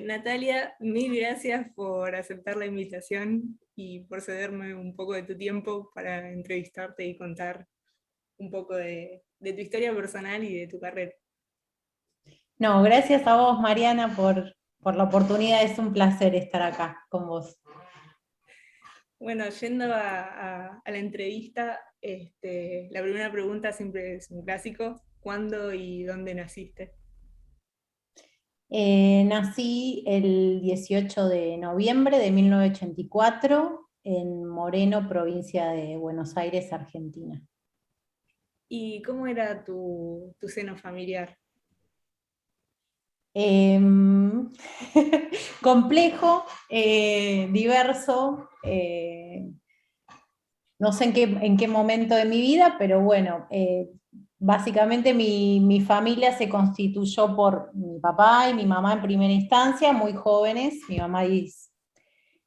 Natalia, mil gracias por aceptar la invitación y por cederme un poco de tu tiempo para entrevistarte y contar un poco de tu historia personal y de tu carrera. No, gracias a vos, Mariana, por la oportunidad. Es un placer estar acá con vos. Bueno, yendo a la entrevista, la primera pregunta siempre es un clásico. ¿Cuándo y dónde naciste? Nací el 18 de noviembre de 1984 en Moreno, provincia de Buenos Aires, Argentina. ¿Y cómo era tu seno familiar? Em, Complejo, diverso, no sé en qué momento de mi vida, pero bueno, básicamente mi familia se constituyó por mi papá y mi mamá en primera instancia, muy jóvenes. Mi mamá es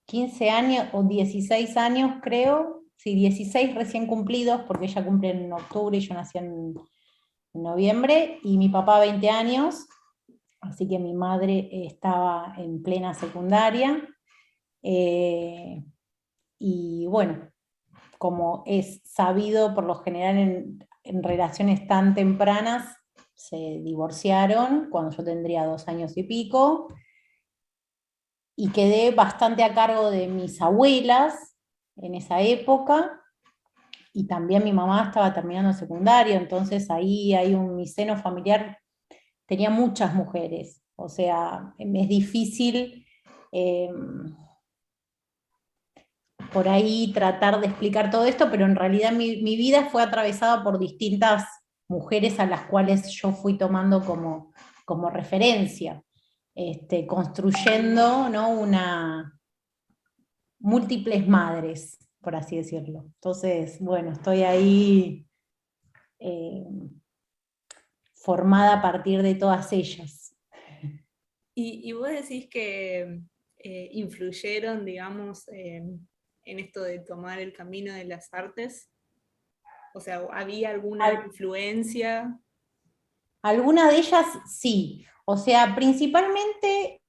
15 años o 16 años, creo, sí, 16 recién cumplidos, porque ella cumple en octubre y yo nací en noviembre, y mi papá 20 años, así que mi madre estaba en plena secundaria. eh, y bueno, como es sabido por lo general en relaciones tan tempranas, se divorciaron cuando yo tendría 2 años y pico, y quedé bastante a cargo de mis abuelas en esa época, y también mi mamá estaba terminando secundario, entonces ahí mi seno familiar tenía muchas mujeres, o sea, es difícil eh, por ahí tratar de explicar todo esto, pero en realidad mi vida fue atravesada por distintas mujeres a las cuales yo fui tomando como referencia, construyendo, ¿no? Múltiples madres, por así decirlo. Entonces, bueno, estoy ahí eh, formada a partir de todas ellas. Y vos decís que influyeron, digamos, en esto de tomar el camino de las artes. O sea, ¿había alguna Al- influencia? Alguna de ellas sí, o sea, principalmente,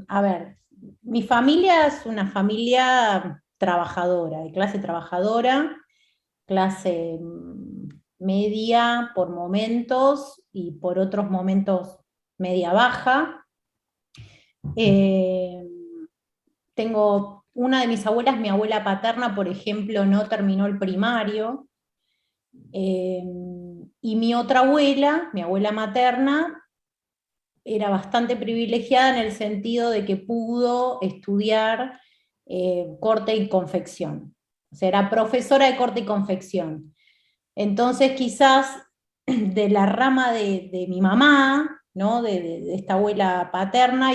a ver, mi familia es una familia trabajadora, de clase trabajadora, clase media por momentos y por otros momentos media baja. Eh, Tengo una de mis abuelas, mi abuela paterna, por ejemplo, no terminó el primario. eh, y mi otra abuela, mi abuela materna, era bastante privilegiada en el sentido de que pudo estudiar corte y confección. O sea, era profesora de corte y confección. Entonces, quizás de la rama de mi mamá, ¿no? De esta abuela paterna,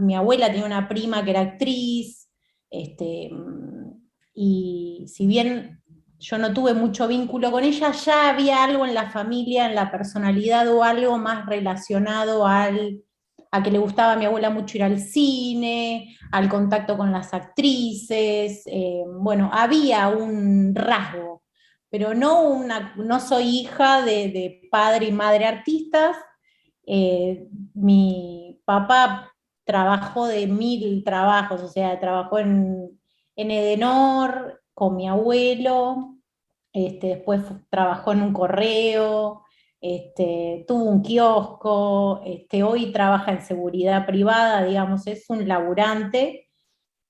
mi abuela tenía una prima que era actriz, este, y si bien yo no tuve mucho vínculo con ella, ya había algo en la familia, en la personalidad o algo más relacionado a que le gustaba a mi abuela mucho ir al cine, al contacto con las actrices. Bueno, había un rasgo, pero no soy hija de padre y madre artistas. Mi papá trabajó de mil trabajos, o sea, trabajó en Edenor con mi abuelo, después trabajó en un correo, tuvo un kiosco, hoy trabaja en seguridad privada, digamos, es un laburante.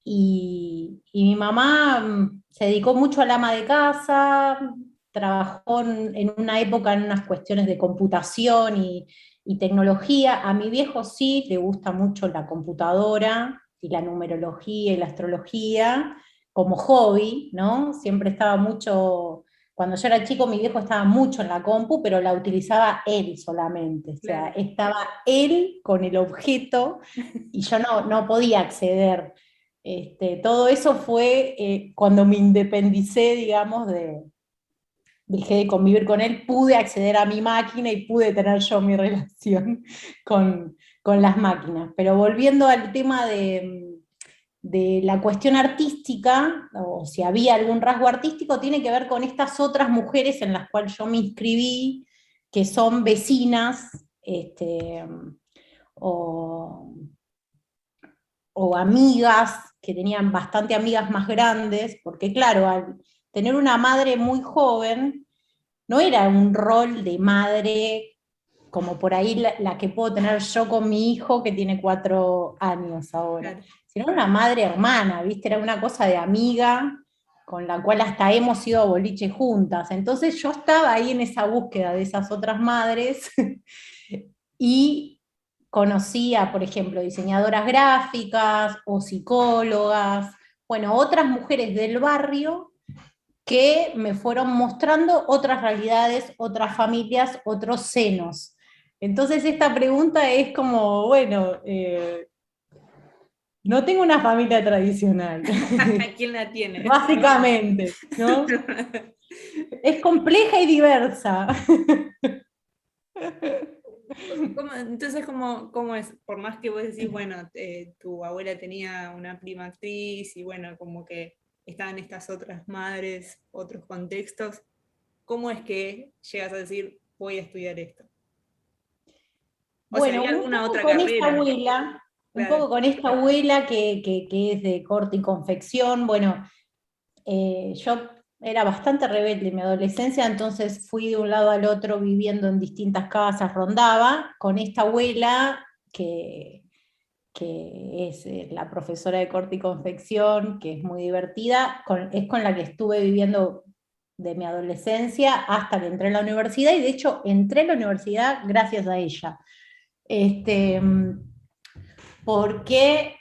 Y mi mamá se dedicó mucho al ama de casa, trabajó en una época en unas cuestiones de computación y tecnología. A mi viejo sí le gusta mucho la computadora y la numerología y la astrología como hobby, ¿no? Siempre estaba mucho, cuando yo era chico mi viejo estaba mucho en la compu, pero la utilizaba él solamente, o sea, Claro. estaba él con el objeto y yo no podía acceder. Todo eso fue cuando me independicé, digamos, dejé de convivir con él, pude acceder a mi máquina y pude tener yo mi relación con las máquinas. Pero volviendo al tema de la cuestión artística, o si había algún rasgo artístico, tiene que ver con estas otras mujeres en las cuales yo me inscribí, que son vecinas, o, o amigas, que tenían bastante amigas más grandes, porque claro, al tener una madre muy joven, no era un rol de madre como por ahí la que puedo tener yo con mi hijo que tiene 4 años ahora, Claro. sino una madre hermana, ¿viste? Era una cosa de amiga con la cual hasta hemos ido a boliche juntas. Entonces yo estaba ahí en esa búsqueda de esas otras madres y conocía, por ejemplo, diseñadoras gráficas o psicólogas, bueno, otras mujeres del barrio que me fueron mostrando otras realidades, otras familias, otros senos. Entonces esta pregunta es como, bueno, no tengo una familia tradicional, ¿Quién la tiene? básicamente, ¿no? Es compleja y diversa. Entonces, ¿cómo es? Por más que vos decís, bueno, tu abuela tenía una prima actriz y bueno, como que estaban estas otras madres, otros contextos, ¿cómo es que llegas a decir, voy a estudiar esto? O sea, ¿hay Bueno, un alguna poco otra con esta carrera? abuela, un Claro, poco con esta abuela que es de corte y confección, bueno, yo era bastante rebelde en mi adolescencia, entonces fui de un lado al otro viviendo en distintas casas, rondaba, con esta abuela que es la profesora de corte y confección, que es muy divertida, es con la que estuve viviendo de mi adolescencia hasta que entré a la universidad, y de hecho entré a la universidad gracias a ella. Este, porque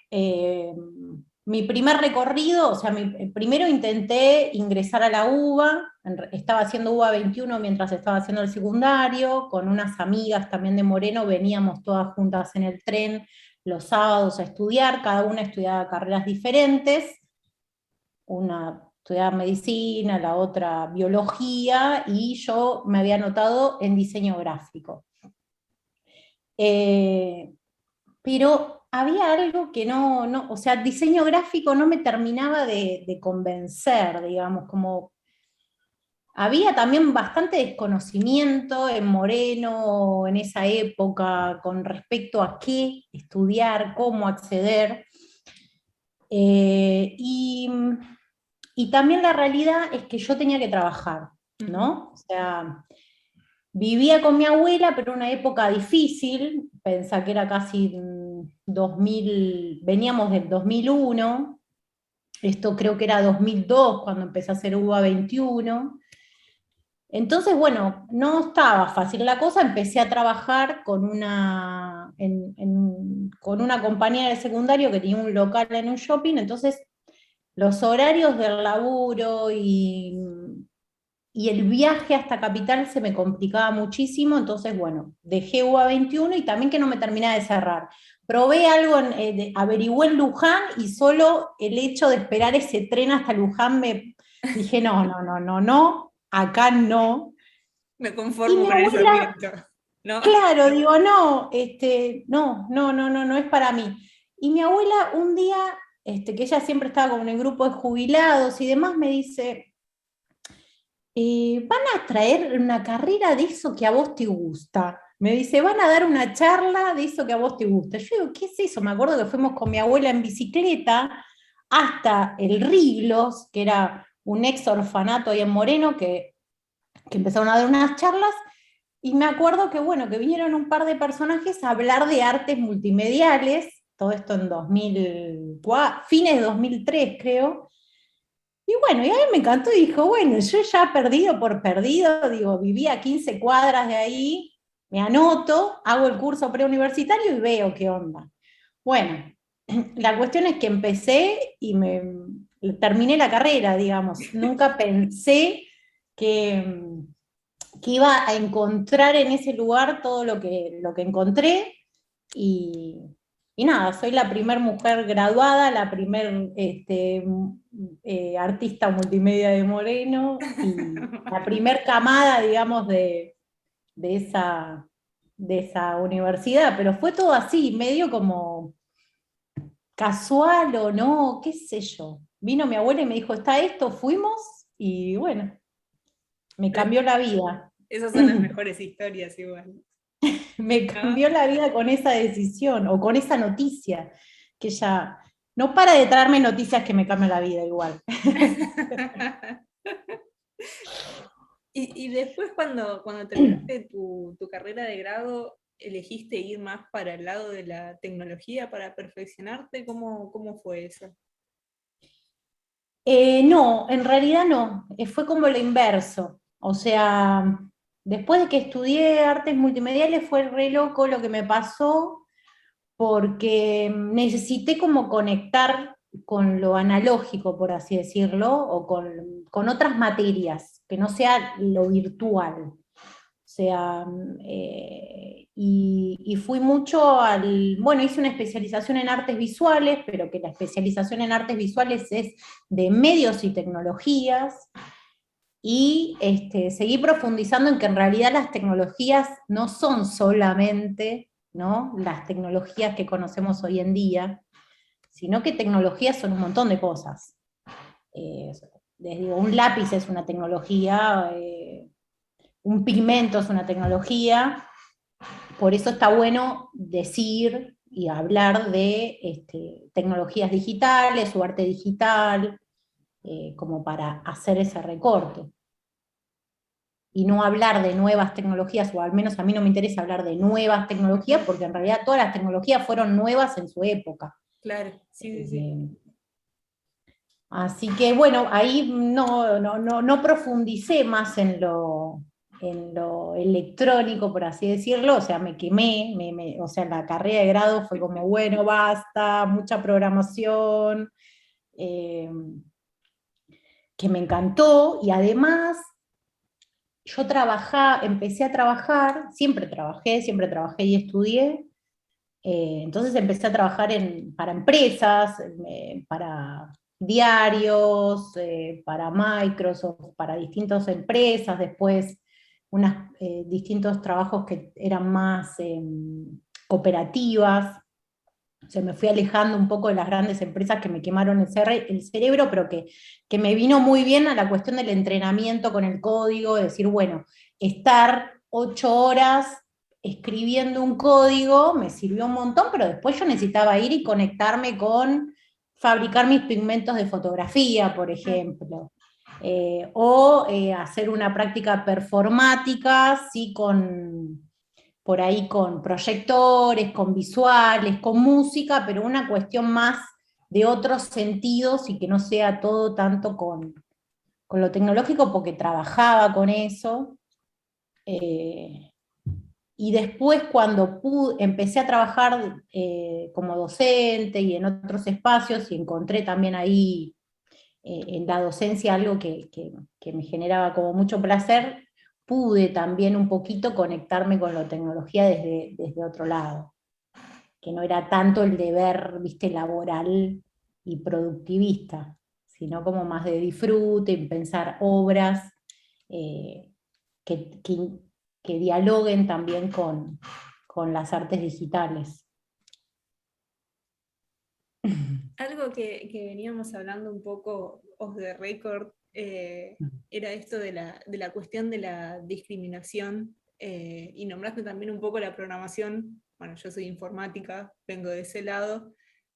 mi primer recorrido, o sea, primero intenté ingresar a la UBA, estaba haciendo UBA 21 mientras estaba haciendo el secundario, con unas amigas también de Moreno, veníamos todas juntas en el tren los sábados a estudiar, cada una estudiaba carreras diferentes, una estudiaba medicina, la otra biología, y yo me había anotado en diseño gráfico. Eh, pero había algo que no, o sea, diseño gráfico no me terminaba de convencer, digamos, como había también bastante desconocimiento en Moreno en esa época con respecto a qué estudiar, cómo acceder. Eh, y, y también la realidad es que yo tenía que trabajar, ¿no? O sea, vivía con mi abuela, pero en una época difícil, pensá que era casi 2000, veníamos del 2001, esto creo que era 2002 cuando empecé a hacer UBA 21. Entonces, bueno, no estaba fácil la cosa, empecé a trabajar con con una compañía de secundario que tenía un local en un shopping, entonces los horarios del laburo y el viaje hasta Capital se me complicaba muchísimo, entonces bueno, dejé UBA 21 y también que no me terminaba de cerrar. Probé algo, averigüé en Luján y solo el hecho de esperar ese tren hasta Luján me dije, no, no, no, no, no, acá no. me Y conformo mi con el abuela, Sarmiento, ¿no? claro, digo, no, no, no, no, no, no es para mí. Y mi abuela un día, que ella siempre estaba con el grupo de jubilados y demás, me dice, van a traer una carrera de eso que a vos te gusta. Me dice, van a dar una charla de eso que a vos te gusta. Yo digo, ¿qué es eso? Me acuerdo que fuimos con mi abuela en bicicleta hasta el Riglos, que era un ex orfanato ahí en Moreno, que empezaron a dar unas charlas, y me acuerdo que, bueno, que vinieron un par de personajes a hablar de artes multimediales, todo esto en 2004, fines de 2003, creo. Y bueno, y a mí me encantó y dijo, bueno, yo ya perdido por perdido, digo, vivía a 15 cuadras de ahí, me anoto, hago el curso preuniversitario y veo qué onda. Bueno, la cuestión es que empecé y terminé la carrera, digamos. Nunca pensé que, que iba a encontrar en ese lugar todo lo que encontré. Y, y nada, soy la primer mujer graduada, la primer artista multimedia de Moreno y la primer camada, digamos, de esa, de esa universidad, pero fue todo así, medio como casual o no, qué sé yo. Vino mi abuela y me dijo, está esto, fuimos y bueno, me cambió la vida. Esas son las mejores historias igual. Me ¿no? cambió la vida con esa decisión o con esa noticia, que ya no para de traerme noticias que me cambian la vida igual. Y después cuando terminaste tu carrera de grado, ¿elegiste ir más para el lado de la tecnología para perfeccionarte? ¿Cómo fue eso? No, en realidad no, fue como lo inverso. O sea, después de que estudié artes multimediales fue re loco lo que me pasó porque necesité como conectar con lo analógico, por así decirlo, o con otras materias, que no sea lo virtual. O sea, y fui mucho bueno, hice una especialización en artes visuales, pero que la especialización en artes visuales es de medios y tecnologías, y seguí profundizando en que en realidad las tecnologías no son solamente, ¿no?, las tecnologías que conocemos hoy en día, sino que tecnologías son un montón de cosas. Eh, Les digo, un lápiz es una tecnología, un pigmento es una tecnología, por eso está bueno decir y hablar de tecnologías digitales o arte digital, como para hacer ese recorte. Y no hablar de nuevas tecnologías, o al menos a mí no me interesa hablar de nuevas tecnologías, Ujú. porque en realidad todas las tecnologías fueron nuevas en su época. Claro, sí, sí, sí. Eh, Así que bueno, ahí no profundicé más en lo electrónico, por así decirlo, o sea, me quemé, o sea, la carrera de grado fue como, bueno, basta, mucha programación, eh, que me encantó, y además yo empecé a trabajar, siempre trabajé y estudié, entonces empecé a trabajar para empresas, para diarios, para Microsoft, para distintas empresas, después distintos trabajos que eran más cooperativas. Se me fui alejando un poco de las grandes empresas que me quemaron el cerebro, pero que me vino muy bien a la cuestión del entrenamiento con el código, decir, bueno, estar 8 horas escribiendo un código me sirvió un montón, pero después yo necesitaba ir y conectarme con fabricar mis pigmentos de fotografía, por ejemplo, o hacer una práctica performática, sí, por ahí con proyectores, con visuales, con música, pero una cuestión más de otros sentidos y que no sea todo tanto con lo tecnológico, porque trabajaba con eso. Eh, y después cuando empecé a trabajar como docente y en otros espacios, y encontré también ahí en la docencia algo que me generaba como mucho placer, pude también un poquito conectarme con la tecnología desde otro lado, que no era tanto el deber, viste, laboral y productivista, sino como más de disfrute, en pensar obras eh, que, que- que dialoguen también con las artes digitales. Algo que veníamos hablando un poco off the record, era esto de la cuestión de la discriminación, y nombraste también un poco la programación. Bueno, yo soy informática, vengo de ese lado,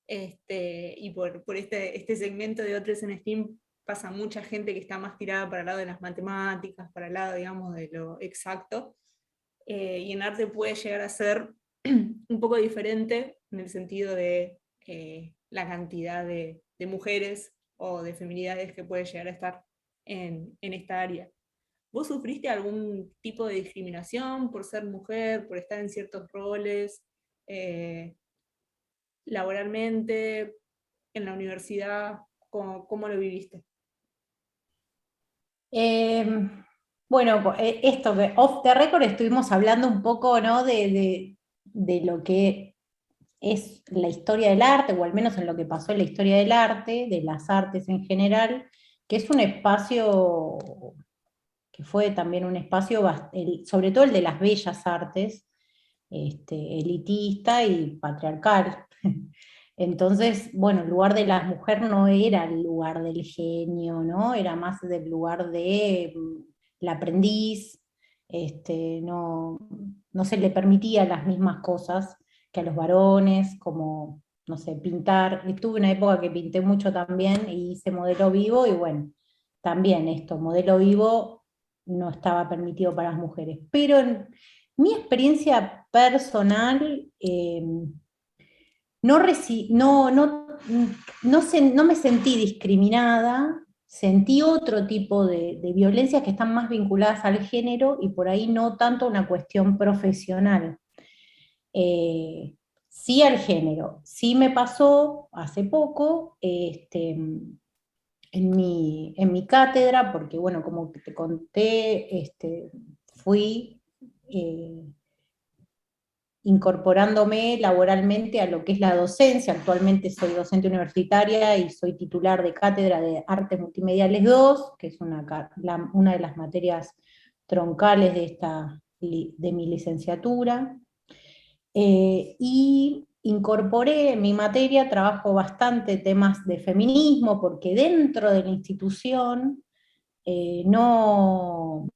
y por este segmento de otros en STEAM pasa mucha gente que está más tirada para el lado de las matemáticas, para el lado, digamos, de lo exacto, y en arte puede llegar a ser un poco diferente en el sentido de la cantidad de mujeres o de feminidades que puede llegar a estar en esta área. ¿Vos sufriste algún tipo de discriminación por ser mujer, por estar en ciertos roles, eh, laboralmente, en la universidad? ¿Cómo lo viviste? Eh, bueno, esto que off the record estuvimos hablando un poco, ¿no?, de lo que es la historia del arte, o al menos en lo que pasó en la historia del arte, de las artes en general, que es un espacio que fue también un espacio, sobre todo el de las bellas artes, elitista y patriarcal. Entonces, bueno, el lugar de la mujer no era el lugar del genio, ¿no? Era más del lugar de la aprendiz, no se le permitía las mismas cosas que a los varones, como, no sé, pintar. Tuve una época que pinté mucho también y hice modelo vivo, y bueno, también esto, modelo vivo no estaba permitido para las mujeres. Pero en mi experiencia personal, no, no me sentí discriminada, sentí otro tipo de violencias que están más vinculadas al género y por ahí no tanto a una cuestión profesional. Sí al género. Sí me pasó hace poco, en mi cátedra, porque bueno, como te conté, fui incorporándome laboralmente a lo que es la docencia. Actualmente soy docente universitaria y soy titular de cátedra de Artes Multimediales 2, que es una de las materias troncales de mi licenciatura. Y incorporé en mi materia, trabajo bastante temas de feminismo, porque dentro de la institución no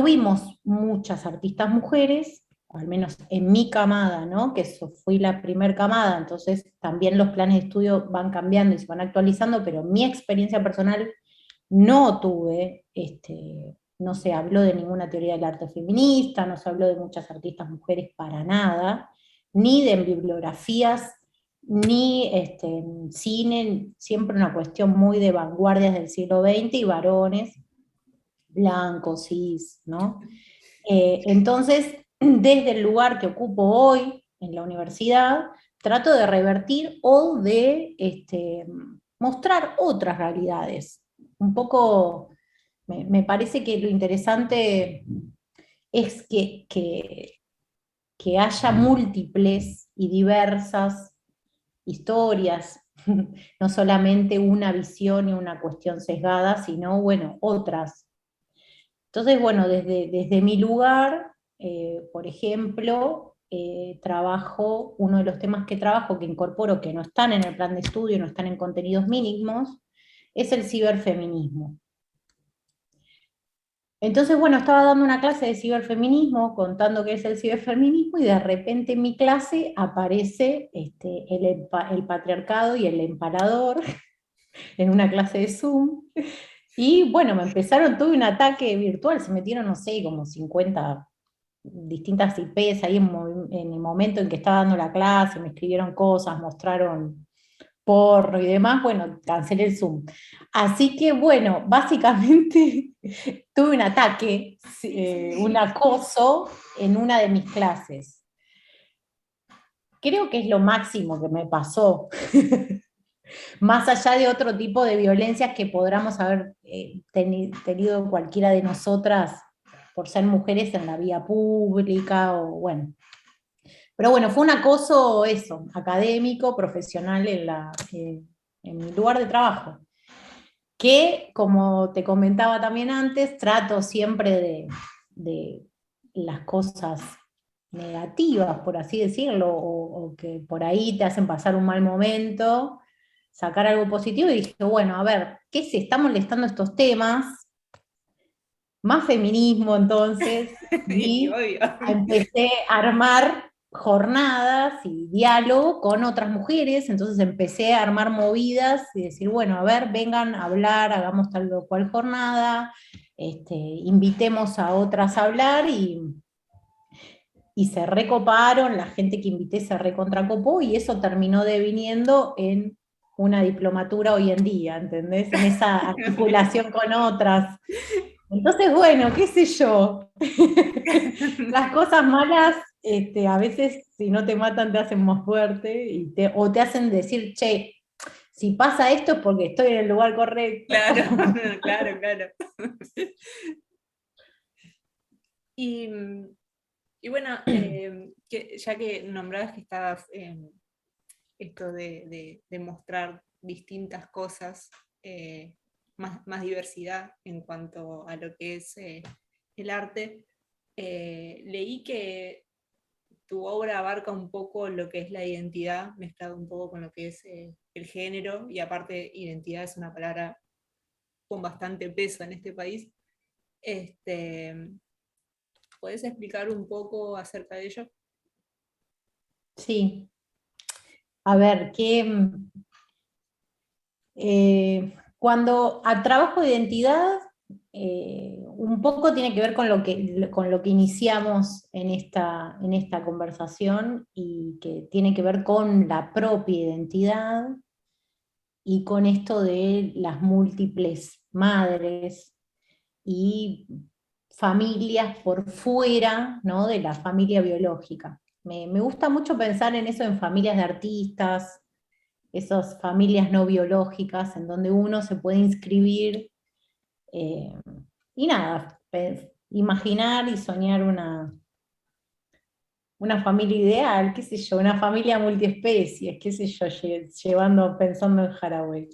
vimos muchas artistas mujeres, al menos en mi camada, ¿no? Que fui la primer camada, entonces también los planes de estudio van cambiando y se van actualizando, pero mi experiencia personal no tuve, no se habló de ninguna teoría del arte feminista, no se habló de muchas artistas mujeres para nada, ni de bibliografías, ni en cine, siempre una cuestión muy de vanguardias del siglo XX y varones blancos, cis, ¿no? Entonces, desde el lugar que ocupo hoy en la universidad, trato de revertir o de mostrar otras realidades. Un poco, me parece que lo interesante es que haya múltiples y diversas historias, no solamente una visión y una cuestión sesgada, sino, bueno, otras. Entonces, bueno, desde mi lugar, por ejemplo, trabajo, uno de los temas que trabajo, que incorporo, que no están en el plan de estudio, no están en contenidos mínimos, es el ciberfeminismo. Entonces, bueno, estaba dando una clase de ciberfeminismo, contando qué es el ciberfeminismo, y de repente en mi clase aparece el patriarcado y el empalador en una clase de Zoom. Y bueno, me empezaron, tuve un ataque virtual, se metieron, no sé, como 50 distintas IPs ahí en el momento en que estaba dando la clase, me escribieron cosas, mostraron porno y demás, bueno, cancelé el Zoom. Así que bueno, básicamente tuve un ataque, un acoso en una de mis clases. Creo que es lo máximo que me pasó. Más allá de otro tipo de violencias que podamos haber tenido cualquiera de nosotras por ser mujeres en la vía pública, o bueno. Pero bueno, fue un acoso eso, académico, profesional en mi lugar de trabajo. Que, como te comentaba también antes, trato siempre de las cosas negativas, por así decirlo, o que por ahí te hacen pasar un mal momento, sacar algo positivo, y dije, bueno, a ver, ¿qué se está molestando estos temas? Más feminismo entonces, Y y obvio. empecé a armar jornadas y diálogo con otras mujeres, entonces empecé a armar movidas y decir, bueno, a ver, vengan a hablar, hagamos tal o cual jornada, invitemos a otras a hablar, y se recoparon, la gente que invité se recontracopó, y eso terminó deviniendo en una diplomatura hoy en día, ¿entendés? En esa articulación con otras. Entonces, bueno, qué sé yo. Las cosas malas, a veces, si no te matan, te hacen más fuerte, o te hacen decir, che, si pasa esto es porque estoy en el lugar correcto. Claro, claro, claro. Y, y bueno, ya que nombrabas que estabas en esto de mostrar distintas cosas, más diversidad en cuanto a lo que es el arte, leí que tu obra abarca un poco lo que es la identidad, mezclado un poco con lo que es el género, y aparte identidad es una palabra con bastante peso en este país. Este, ¿Podés explicar un poco acerca de ello? Sí. A ver, cuando a trabajo de identidad, un poco tiene que ver con lo que iniciamos en esta conversación y que tiene que ver con la propia identidad y con esto de las múltiples madres y familias por fuera, ¿no?, de la familia biológica. Me gusta mucho pensar en eso, en familias de artistas, esas familias no biológicas en donde uno se puede inscribir, y nada, imaginar y soñar una familia ideal, qué sé yo, una familia multiespecies, qué sé yo, pensando en Haraway.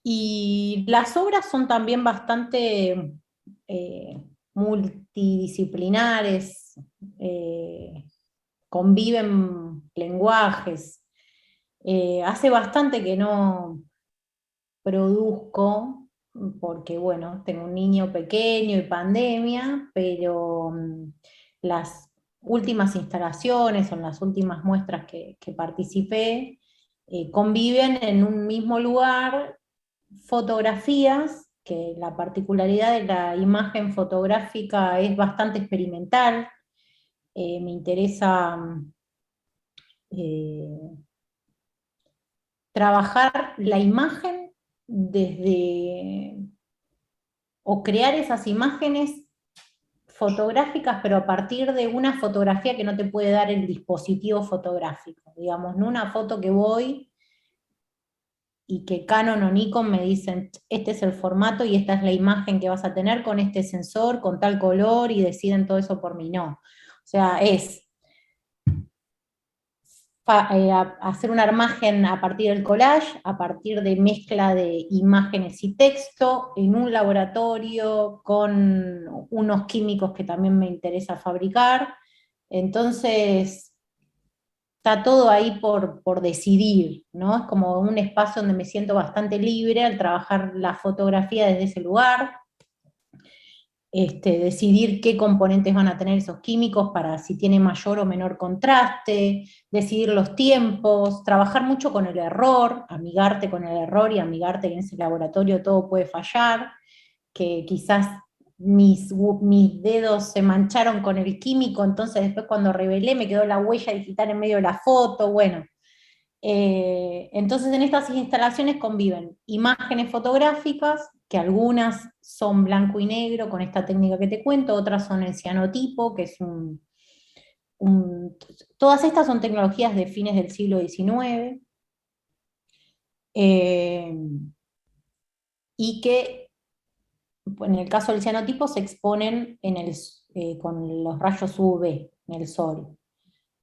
Y las obras son también bastante multidisciplinares, conviven lenguajes. Hace bastante que no produzco, porque bueno, tengo un niño pequeño y pandemia, pero las últimas instalaciones o las últimas muestras que participé, conviven en un mismo lugar fotografías, que la particularidad de la imagen fotográfica es bastante experimental. Me interesa eh, trabajar la imagen desde, o crear esas imágenes fotográficas, pero a partir de una fotografía que no te puede dar el dispositivo fotográfico, digamos, no una foto que voy y que Canon o Nikon me dicen, este es el formato y esta es la imagen que vas a tener con este sensor, con tal color, y deciden todo eso por mí, no. O sea, es hacer una imagen a partir del collage, a partir de mezcla de imágenes y texto, en un laboratorio con unos químicos que también me interesa fabricar. Entonces, está todo ahí por decidir, ¿no? Es como un espacio donde me siento bastante libre al trabajar la fotografía desde ese lugar, decidir qué componentes van a tener esos químicos para si tiene mayor o menor contraste, decidir los tiempos, trabajar mucho con el error, amigarte con el error y amigarte que en ese laboratorio todo puede fallar, que quizás mis dedos se mancharon con el químico, entonces después cuando revelé me quedó la huella digital en medio de la foto, bueno. Entonces en estas instalaciones conviven imágenes fotográficas, que algunas son blanco y negro con esta técnica que te cuento, otras son el cianotipo, que es todas estas son tecnologías de fines del siglo XIX, y que en el caso del cianotipo se exponen con los rayos UV en el sol.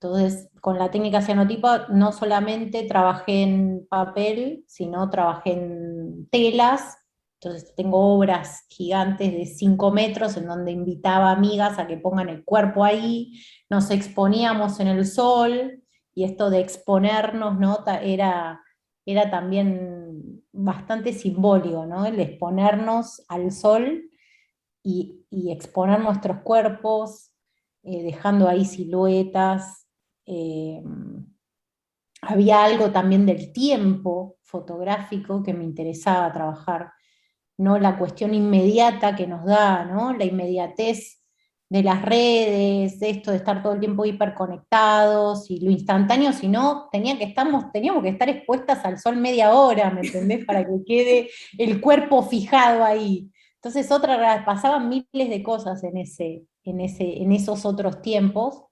Entonces, con la técnica cianotipo no solamente trabajé en papel, sino trabajé en telas. Entonces tengo obras gigantes de 5 metros en donde invitaba amigas a que pongan el cuerpo ahí, nos exponíamos en el sol, y esto de exponernos, ¿no?, era también bastante simbólico, ¿no?, el exponernos al sol y exponer nuestros cuerpos, dejando ahí siluetas. eh, Había algo también del tiempo fotográfico que me interesaba trabajar, no la cuestión inmediata que nos da, ¿no?, la inmediatez de las redes, de esto de estar todo el tiempo hiperconectados y lo instantáneo, sino teníamos que estar expuestas al sol media hora, ¿me entendés?, para que quede el cuerpo fijado ahí. Entonces pasaban miles de cosas en esos otros tiempos,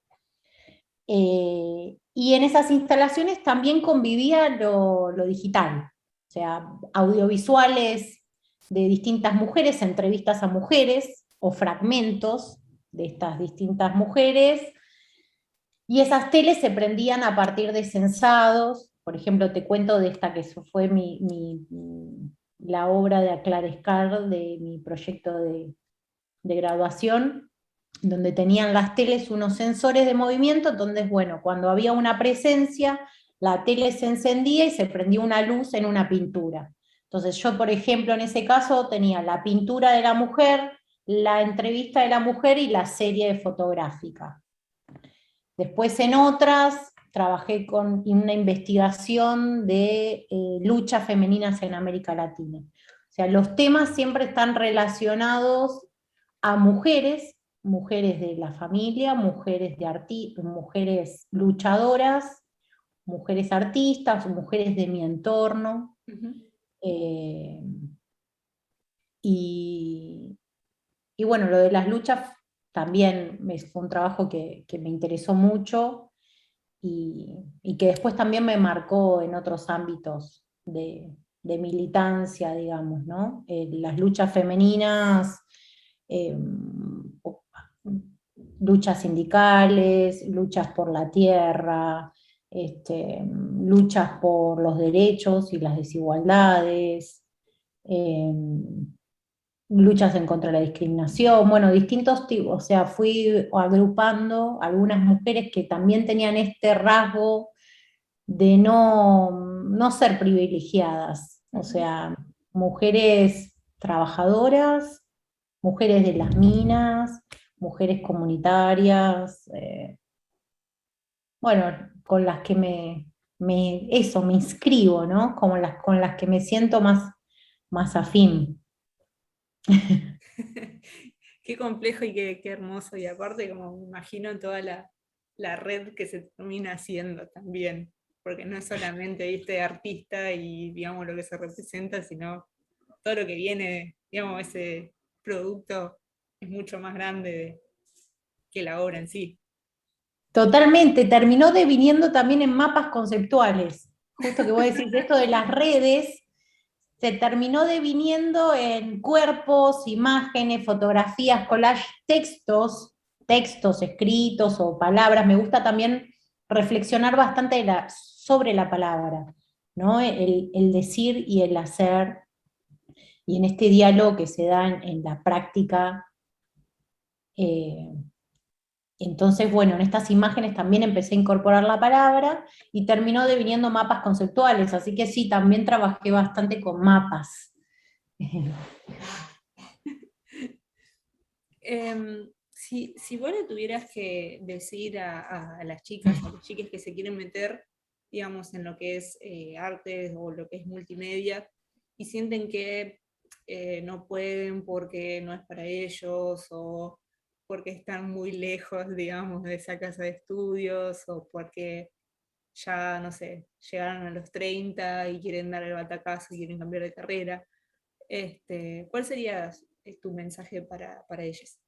y en esas instalaciones también convivía lo digital, o sea, audiovisuales de distintas mujeres, entrevistas a mujeres o fragmentos de estas distintas mujeres, y esas teles se prendían a partir de censados. Por ejemplo, te cuento de esta que fue la obra de Aclarescar de mi proyecto de graduación, donde tenían las teles unos sensores de movimiento. Entonces, bueno, cuando había una presencia, la tele se encendía y se prendía una luz en una pintura. Entonces yo, por ejemplo, en ese caso tenía la pintura de la mujer, la entrevista de la mujer y la serie fotográfica. Después en otras trabajé con una investigación de luchas femeninas en América Latina. O sea, los temas siempre están relacionados a mujeres, mujeres de la familia, mujeres, mujeres luchadoras, mujeres artistas, mujeres de mi entorno. Eh, y, y bueno, lo de las luchas también fue un trabajo que me interesó mucho y que después también me marcó en otros ámbitos de militancia, digamos, ¿no? Las luchas femeninas, eh, luchas sindicales, luchas por la tierra, luchas por los derechos y las desigualdades, eh, luchas en contra de la discriminación, bueno, distintos tipos, o sea, fui agrupando algunas mujeres que también tenían este rasgo de no ser privilegiadas, o sea, mujeres trabajadoras, mujeres de las minas, mujeres comunitarias, bueno, con las que me inscribo, ¿no? Como con las que me siento más afín. Qué complejo y qué hermoso. Y aparte, como me imagino toda la red que se termina haciendo también. Porque no es solamente, viste, artista y digamos lo que se representa, sino todo lo que viene, digamos, ese producto es mucho más grande que la obra en sí. Totalmente, terminó deviniendo también en mapas conceptuales. Justo que vos decís, esto de las redes, se terminó deviniendo en cuerpos, imágenes, fotografías, collage, textos escritos o palabras. Me gusta también reflexionar bastante sobre la palabra, ¿no? El decir y el hacer, y en este diálogo que se da en la práctica. Entonces, bueno, en estas imágenes también empecé a incorporar la palabra y terminó deviniendo mapas conceptuales, así que sí, también trabajé bastante con mapas. Si vos le tuvieras que decir a las chicas, a los chiques que se quieren meter, digamos, en lo que es arte o lo que es multimedia, y sienten que no pueden porque no es para ellos, o porque están muy lejos, digamos, de esa casa de estudios, o porque ya, no sé, llegaron a los 30 y quieren dar el batacazo y quieren cambiar de carrera, ¿cuál sería tu mensaje para ellos?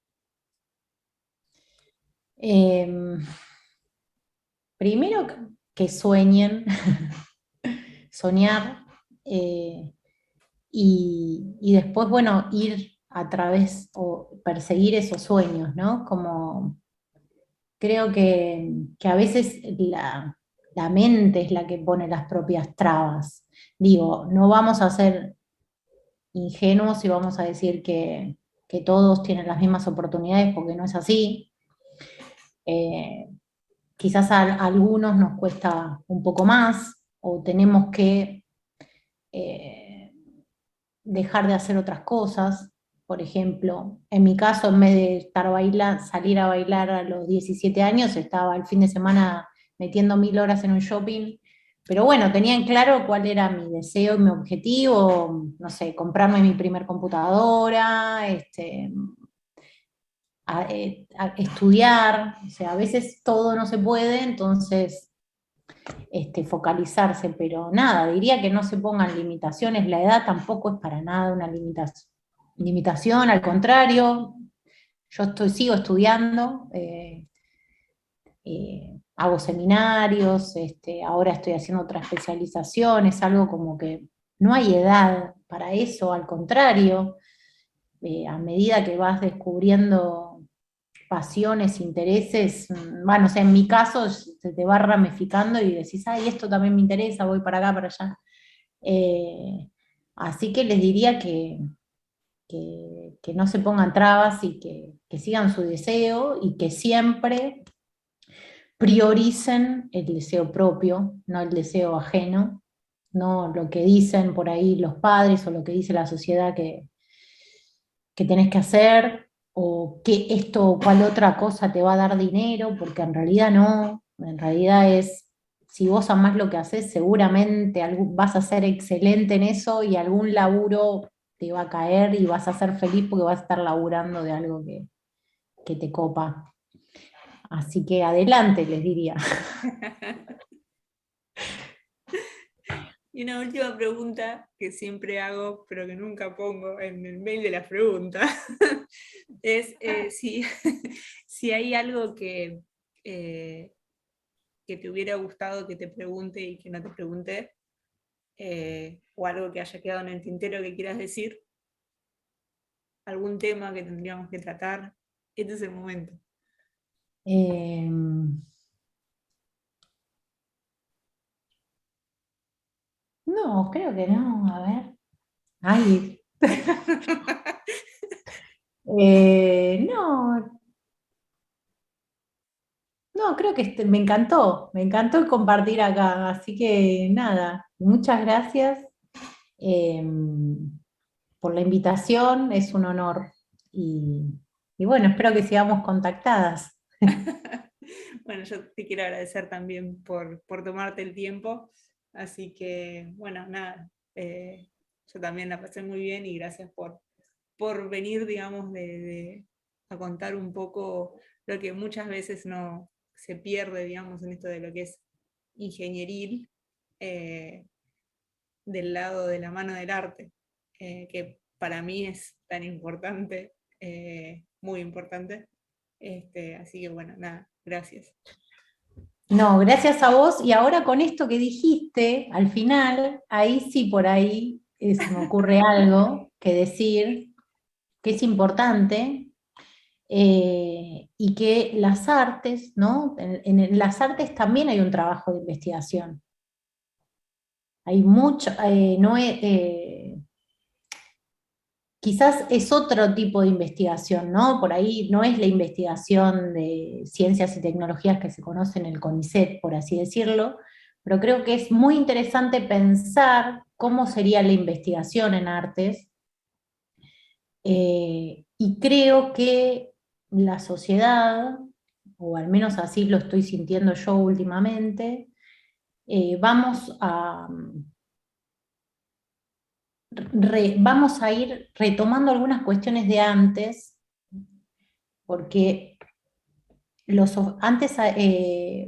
Eh, Primero que sueñen, soñar, y después, bueno, ir a través o perseguir esos sueños, ¿no? Como creo que a veces la mente es la que pone las propias trabas. Digo, no vamos a ser ingenuos y vamos a decir que todos tienen las mismas oportunidades porque no es así. Eh, Quizás a algunos nos cuesta un poco más o tenemos que eh, dejar de hacer otras cosas. Por ejemplo, en mi caso, en vez de salir a bailar a los 17 años, estaba el fin de semana metiendo 1000 horas en un shopping. Pero bueno, tenía en claro cuál era mi deseo y mi objetivo, no sé, comprarme mi primer computadora, a estudiar, o sea, a veces todo no se puede, entonces focalizarse, pero nada, diría que no se pongan limitaciones, la edad tampoco es para nada una limitación, al contrario, yo sigo estudiando, hago seminarios, ahora estoy haciendo otra especialización, es algo como que no hay edad para eso, al contrario, a medida que vas descubriendo pasiones, intereses, bueno, o sea, en mi caso se te va ramificando y decís, ay, esto también me interesa, voy para acá, para allá. Eh, Así que les diría que no se pongan trabas y que sigan su deseo y que siempre prioricen el deseo propio, no el deseo ajeno, no lo que dicen por ahí los padres o lo que dice la sociedad que tenés que hacer, o que esto o cual otra cosa te va a dar dinero, porque en realidad no, en realidad es, si vos amás lo que haces, seguramente vas a ser excelente en eso y algún laburo te va a caer y vas a ser feliz porque vas a estar laburando de algo que te copa. Así que adelante, les diría. Y una última pregunta que siempre hago, pero que nunca pongo en el mail de las preguntas, es si, si hay algo eh, que te hubiera gustado que te pregunte y que no te pregunté, o algo que haya quedado en el tintero que quieras decir, algún tema que tendríamos que tratar. Este es el momento. Eh, no, creo que no, a ver. Ay, no, no, creo que me encantó el compartir acá, así que nada, muchas gracias eh, por la invitación, es un honor y, y bueno, espero que sigamos contactadas. Bueno, yo te quiero agradecer también por tomarte el tiempo. Así que, bueno, nada, yo también la pasé muy bien y gracias por venir, digamos, a contar un poco lo que muchas veces no se pierde, digamos, en esto de lo que es ingenieril, eh, del lado de la mano del arte, que para mí es tan importante, muy importante. Así que bueno, nada, gracias. No, gracias a vos y ahora con esto que dijiste al final, ahí sí por ahí se me ocurre algo que decir que es importante y que las artes, ¿no? En las artes también hay un trabajo de investigación. Hay mucho, no quizás es otro tipo de investigación, ¿no? Por ahí no es la investigación de ciencias y tecnologías que se conoce en el CONICET, por así decirlo, pero creo que es muy interesante pensar cómo sería la investigación en artes, y creo que la sociedad, o al menos así lo estoy sintiendo yo últimamente, vamos vamos a ir retomando algunas cuestiones de antes, porque antes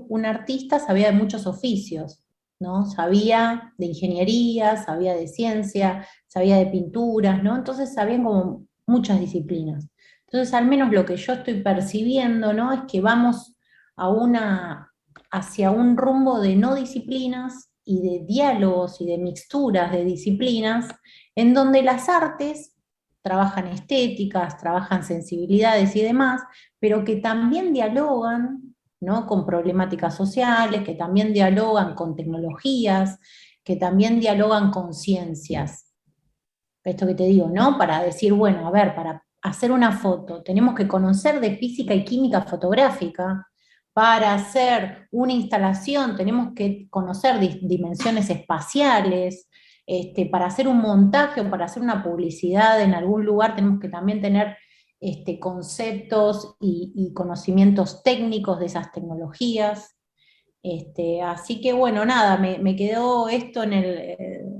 un artista sabía de muchos oficios, ¿no? Sabía de ingeniería, sabía de ciencia, sabía de pinturas, ¿no? Entonces sabían como muchas disciplinas. Entonces, al menos lo que yo estoy percibiendo, ¿no? Es que vamos a hacia un rumbo de no disciplinas y de diálogos y de mixturas de disciplinas, en donde las artes trabajan estéticas, trabajan sensibilidades y demás, pero que también dialogan, ¿no? Con problemáticas sociales, que también dialogan con tecnologías, que también dialogan con ciencias. Esto que te digo, ¿no? Para decir, bueno, a ver, para hacer una foto tenemos que conocer de física y química fotográfica. Para hacer una instalación tenemos que conocer dimensiones espaciales. Para hacer un montaje o para hacer una publicidad en algún lugar tenemos que también tener conceptos y conocimientos técnicos de esas tecnologías. Así que bueno, nada, me quedó esto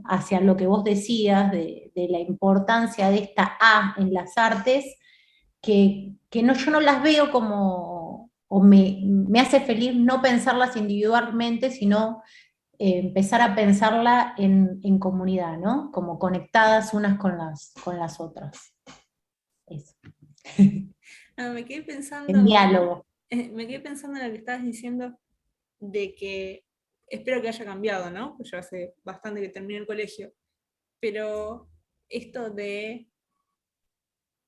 hacia lo que vos decías de la importancia de esta A en las artes, que no, yo no las veo como, o me hace feliz no pensarlas individualmente, sino empezar a pensarla en comunidad, ¿no? Como conectadas unas con las otras. Eso. No, me quedé En pensando, diálogo. me quedé pensando en lo que estabas diciendo de que espero que haya cambiado, ¿no? Pues yo hace bastante que terminé el colegio, pero esto de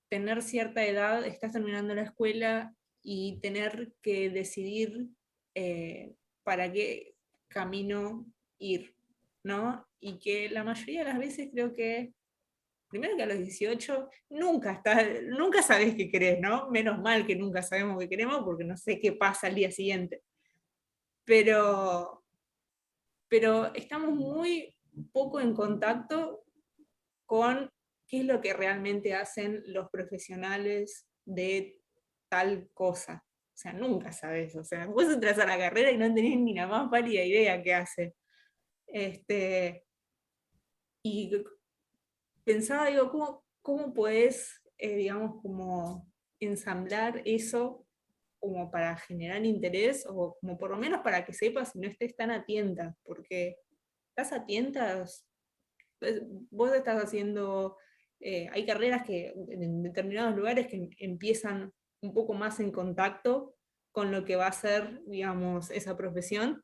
tener cierta edad, estás terminando la escuela y tener que decidir para qué camino ir, ¿no? Y que la mayoría de las veces creo que, primero que a los 18 nunca sabes qué querés, ¿no? Menos mal que nunca sabemos qué queremos porque no sé qué pasa al día siguiente. Pero, pero estamos muy poco en contacto con qué es lo que realmente hacen los profesionales de tal cosa. O sea, nunca sabes. O sea, vos entras a la carrera y no tenés ni la más pálida idea qué hace. Y pensaba, digo, ¿cómo podés, digamos, como ensamblar eso como para generar interés o como por lo menos para que sepas y no estés tan atenta? Porque estás atenta, pues, vos estás haciendo, hay carreras que en determinados lugares que empiezan un poco más en contacto con lo que va a ser, digamos, esa profesión,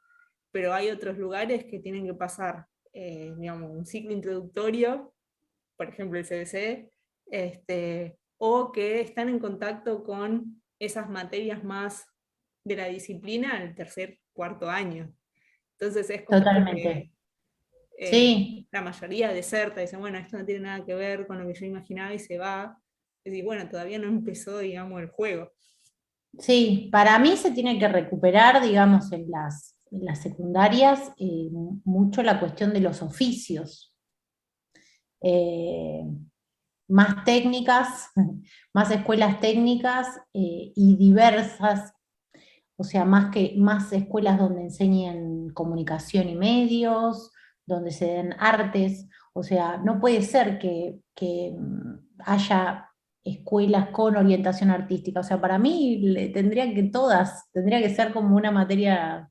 pero hay otros lugares que tienen que pasar, digamos, un ciclo introductorio, por ejemplo el CBC, o que están en contacto con esas materias más de la disciplina al tercer, cuarto año. Entonces es como que Totalmente. Sí, la mayoría deserta, dicen, bueno, esto no tiene nada que ver con lo que yo imaginaba y se va. Es decir, bueno, todavía no empezó, digamos, el juego. sí, para mí se tiene que recuperar, digamos, en las secundarias, mucho la cuestión de los oficios. Eh, Más técnicas, más escuelas técnicas y diversas, o sea, más escuelas donde enseñen comunicación y medios, donde se den artes, o sea, no puede ser que haya escuelas con orientación artística, o sea, para mí tendría que ser como una materia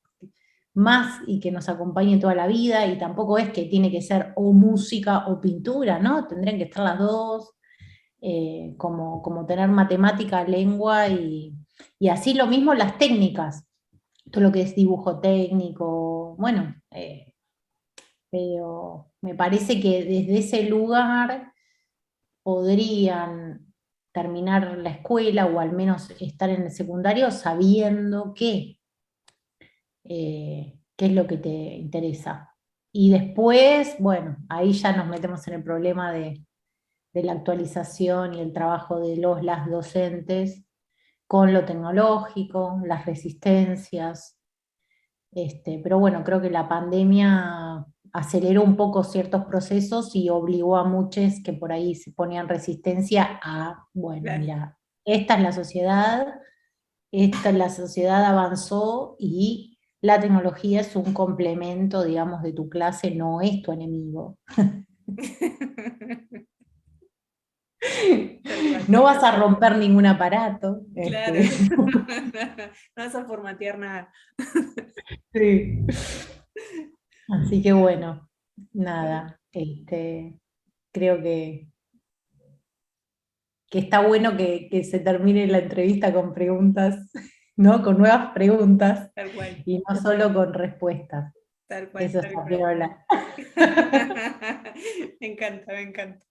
más y que nos acompañe toda la vida, y tampoco es que tiene que ser o música o pintura, ¿no? Tendrían que estar las dos, como tener matemática, lengua y así lo mismo las técnicas, todo lo que es dibujo técnico, bueno, pero me parece que desde ese lugar podrían terminar la escuela o al menos estar en el secundario sabiendo qué es lo que te interesa. Y después, bueno, ahí ya nos metemos en el problema de la actualización y el trabajo de las docentes con lo tecnológico, las resistencias. Pero bueno, creo que la pandemia aceleró un poco ciertos procesos y obligó a muchos que por ahí se ponían resistencia a, bueno, Claro. mira, la sociedad avanzó y la tecnología es un complemento, digamos, de tu clase, no es tu enemigo. Tal cual. No vas a romper ningún aparato. Claro. No vas a formatear nada. Sí. Así que bueno, nada, creo que está bueno que se termine la entrevista con preguntas, ¿no? Con nuevas preguntas Tal cual, y no solo con respuestas. tal cual, Eso tal está cual. piola. Me encanta, me encanta.